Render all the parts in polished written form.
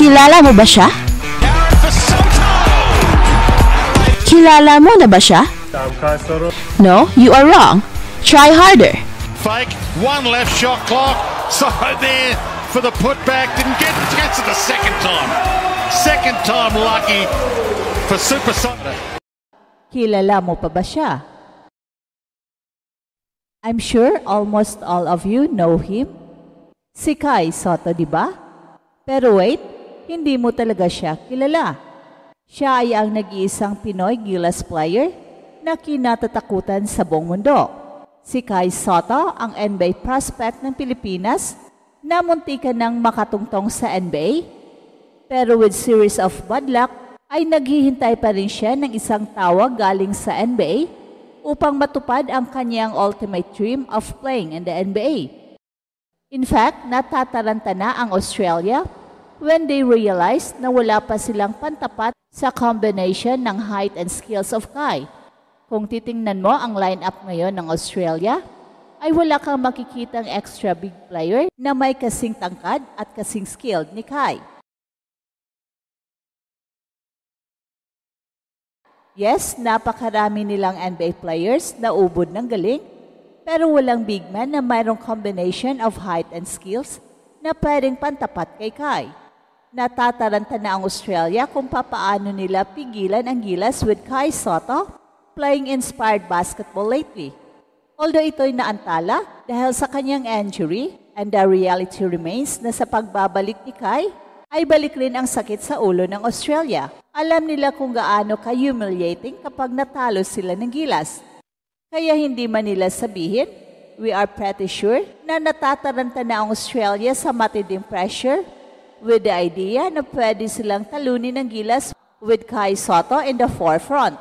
Kilala mo ba siya? Kilala mo na ba siya? No, you are wrong. Try harder. Fake, one left shot clock. So there for the putback. Didn't get it the second time. Second time lucky for Super Sonic. Kilala mo pa ba siya? I'm sure almost all of you know him. Si Kai Sotto, di ba? Pero wait, hindi mo talaga siya kilala. Siya ay ang nag-iisang Pinoy Gilas player na kinatatakutan sa buong mundo. Si Kai Sotto ang NBA prospect ng Pilipinas na muntikan ng makatungtong sa NBA. Pero with series of bad luck, ay naghihintay pa rin siya ng isang tawag galing sa NBA upang matupad ang kanyang ultimate dream of playing in the NBA. In fact, natataranta na ang Australia when they realized na wala pa silang pantapat sa combination ng height and skills of Kai. Kung titingnan mo ang lineup ngayon ng Australia, ay wala kang makikitang extra big player na may kasing tangkad at kasing skilled ni Kai. Yes, napakarami nilang NBA players na ubod ng galing, pero walang big man na mayroong combination of height and skills na pwedeng pantapat kay Kai. Natataranta na ang Australia kung papaano nila pigilan ang Gilas with Kai Sotto playing inspired basketball lately. Although ito'y naantala dahil sa kanyang injury, and the reality remains na sa pagbabalik ni Kai, ay balik rin ang sakit sa ulo ng Australia. Alam nila kung gaano ka-humiliating kapag natalo sila ng Gilas. Kaya hindi man nila sabihin, we are pretty sure na natataranta na ang Australia sa matinding pressure with the idea na pwede silang talunin ng Gilas with Kai Sotto in the forefront.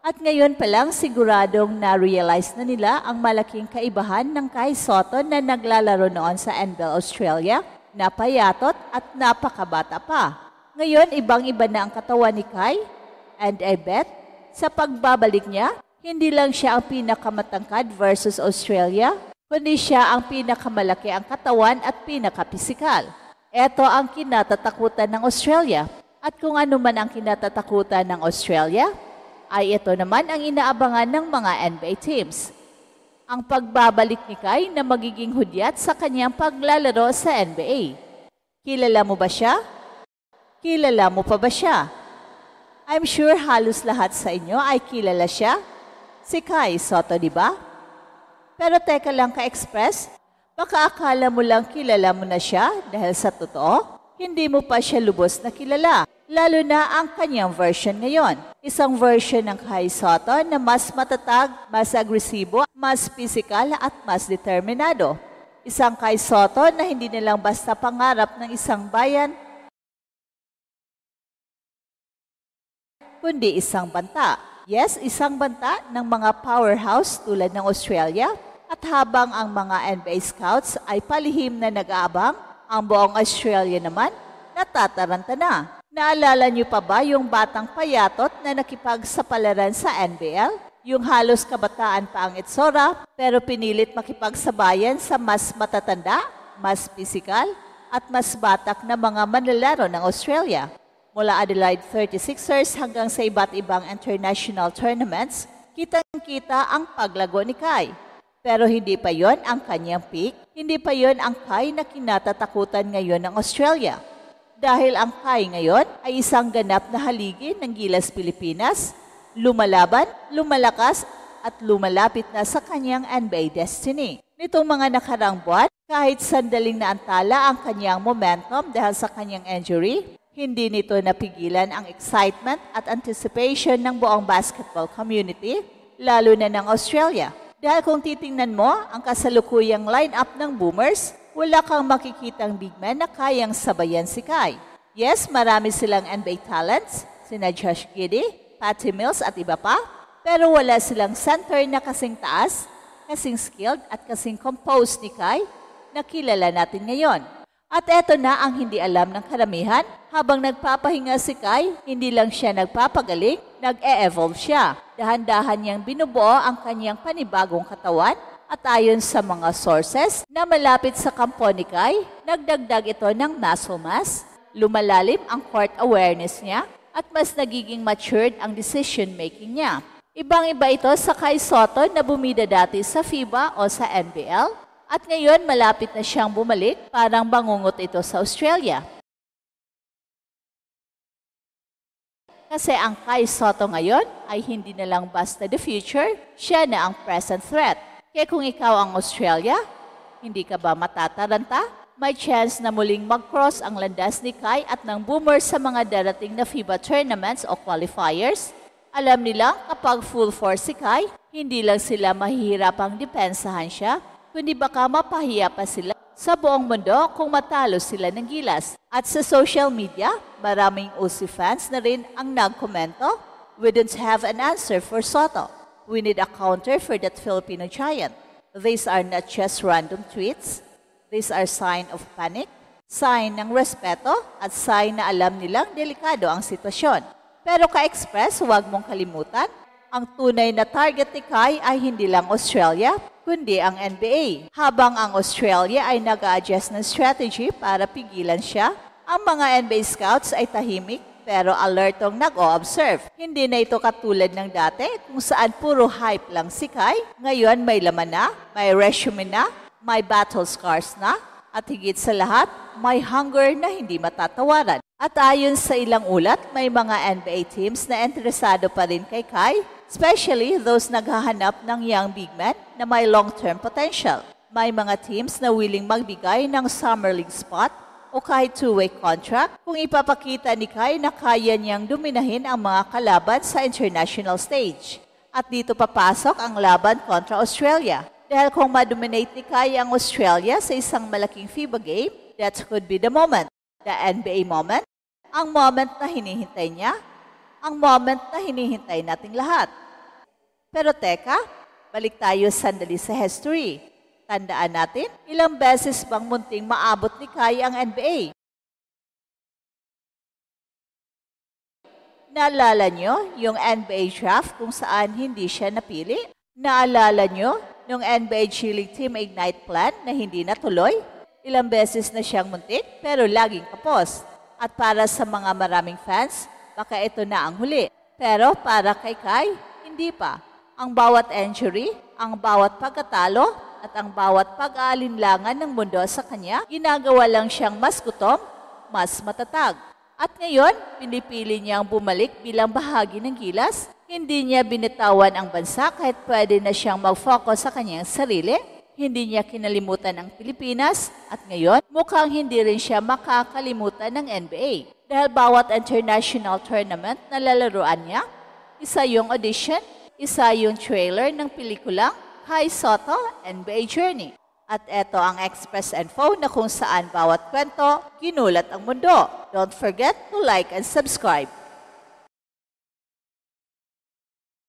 At ngayon pa lang siguradong na-realize na nila ang malaking kaibahan ng Kai Sotto na naglalaro noon sa NBL Australia, napayatot at napakabata pa. Ngayon, ibang-iba na ang katawan ni Kai, and I bet, sa pagbabalik niya, hindi lang siya ang pinakamatangkad versus Australia, kundi siya ang pinakamalaki ang katawan at pinakapisikal. Ito ang kinatatakutan ng Australia. At kung ano man ang kinatatakutan ng Australia, ay ito naman ang inaabangan ng mga NBA teams. Ang pagbabalik ni Kai na magiging hudyat sa kanyang paglalaro sa NBA. Kilala mo ba siya? Kilala mo pa ba siya? I'm sure halos lahat sa inyo ay kilala siya. Si Kai Sotto, di ba? Pero teka lang ka-express, baka akala mo lang kilala mo na siya dahil sa totoo, hindi mo pa siya lubos na kilala. Lalo na ang kanyang version ngayon. Isang version ng Kai Sotto na mas matatag, mas agresibo, mas physical at mas determinado. Isang Kai Sotto na hindi nilang basta pangarap ng isang bayan, kundi isang banta. Yes, isang banta ng mga powerhouse tulad ng Australia. At habang ang mga NBA scouts ay palihim na nag-aabang, ang buong Australia naman natataranta na. Naalala niyo pa ba yung batang payatot na nakipagsapalaran sa NBL? Yung halos kabataan pa ang itsura, pero pinilit makipagsabayan sa mas matatanda, mas pisikal, at mas batak na mga manlalaro ng Australia. Mula Adelaide 36ers hanggang sa iba't ibang international tournaments, kitang-kita ang paglago ni Kai. Pero hindi pa yon ang kanyang peak, hindi pa yon ang Kai na kinatatakutan ngayon ng Australia. Dahil ang Kai ngayon ay isang ganap na haligi ng Gilas Pilipinas, lumalaban, lumalakas at lumalapit na sa kanyang NBA destiny. Nitong mga nakarang buwan, kahit sandaling naantala ang kanyang momentum dahil sa kanyang injury, hindi nito napigilan ang excitement at anticipation ng buong basketball community, lalo na ng Australia. Dahil kung titingnan mo ang kasalukuyang lineup ng Boomers, wala kang makikitang big man na kayang sabayan si Kai. Yes, marami silang NBA talents, sina Josh Giddey, Patty Mills at iba pa, pero wala silang center na kasing taas, kasing skilled at kasing composed ni Kai na kilala natin ngayon. At eto na ang hindi alam ng karamihan, habang nagpapahinga si Kai, hindi lang siya nagpapagaling, nag-e-evolve siya. Dahan-dahan niyang binubuo ang kanyang panibagong katawan at ayon sa mga sources na malapit sa kampo ni Kai, nagdagdag ito ng muscle mass, Lumalalim ang court awareness niya at mas nagiging matured ang decision-making niya. Ibang-iba ito sa Kai Sotto na bumida dati sa FIBA o sa NBL at ngayon malapit na siyang bumalik, parang bangungot ito sa Australia. Kasi ang Kai Sotto ngayon ay hindi na lang basta the future, siya na ang present threat. Kaya kung ikaw ang Australia, hindi ka ba matataranta? May chance na muling mag-cross ang landas ni Kai at ng Boomers sa mga darating na FIBA tournaments o qualifiers. Alam nila kapag full force si Kai, hindi lang sila mahihirapang depensahan siya, kundi baka mapahiya pa sila sa buong mundo kung matalo sila ng gilas. At sa social media, maraming Aussie fans na rin ang nagkomento, "We don't have an answer for Sotto. We need a counter for that Filipino giant." These are not just random tweets. These are sign of panic, sign ng respeto, at sign na alam nilang delikado ang sitwasyon. Pero ka-express, huwag mong kalimutan, ang tunay na target ni Kai ay hindi lang Australia, kundi ang NBA. Habang ang Australia ay nag-a-adjust ng strategy para pigilan siya, ang mga NBA scouts ay tahimik pero alertong nag-o-observe. Hindi na ito katulad ng dati kung saan puro hype lang si Kai. Ngayon may laman na, may resume na, may battle scars na, at higit sa lahat, may hunger na hindi matatawaran. At ayon sa ilang ulat, may mga NBA teams na interesado pa rin kay Kai, especially those naghahanap ng young big men na may long-term potential. May mga teams na willing magbigay ng Summer League spot o kahit two-way contract kung ipapakita ni Kai na kaya niyang dominahin ang mga kalaban sa international stage. At dito papasok ang laban kontra Australia. Dahil kung ma-dominate ni Kai ang Australia sa isang malaking FIBA game, that could be the moment. The NBA moment, ang moment na hinihintay niya, ang moment na hinihintay nating lahat. Pero teka, balik tayo sandali sa history. Tandaan natin, ilang beses bang munting maabot ni Kai ang NBA? Naalala nyo yung NBA draft kung saan hindi siya napili? Naalala nyo nung NBA G League Team Ignite plan na hindi natuloy? Ilang beses na siyang muntik pero laging kapos. At para sa mga maraming fans, baka ito na ang huli. Pero para kay Kai, hindi pa. Ang bawat injury, ang bawat pagkatalo, at ang bawat pag-aalinlangan ng mundo sa kanya, ginagawa lang siyang mas gutom, mas matatag. At ngayon, pinipili niyang bumalik bilang bahagi ng gilas. Hindi niya binitawan ang bansa kahit pwede na siyang mag-focus sa kanyang sarili. Hindi niya kinalimutan ang Pilipinas at ngayon mukhang hindi rin siya makakalimutan ng NBA. Dahil bawat international tournament na lalaruan niya, isa yung audition, isa yung trailer ng pelikulang Kai Sotto NBA Journey. At eto ang Express Info na kung saan bawat kwento, ginulat ang mundo. Don't forget to like and subscribe.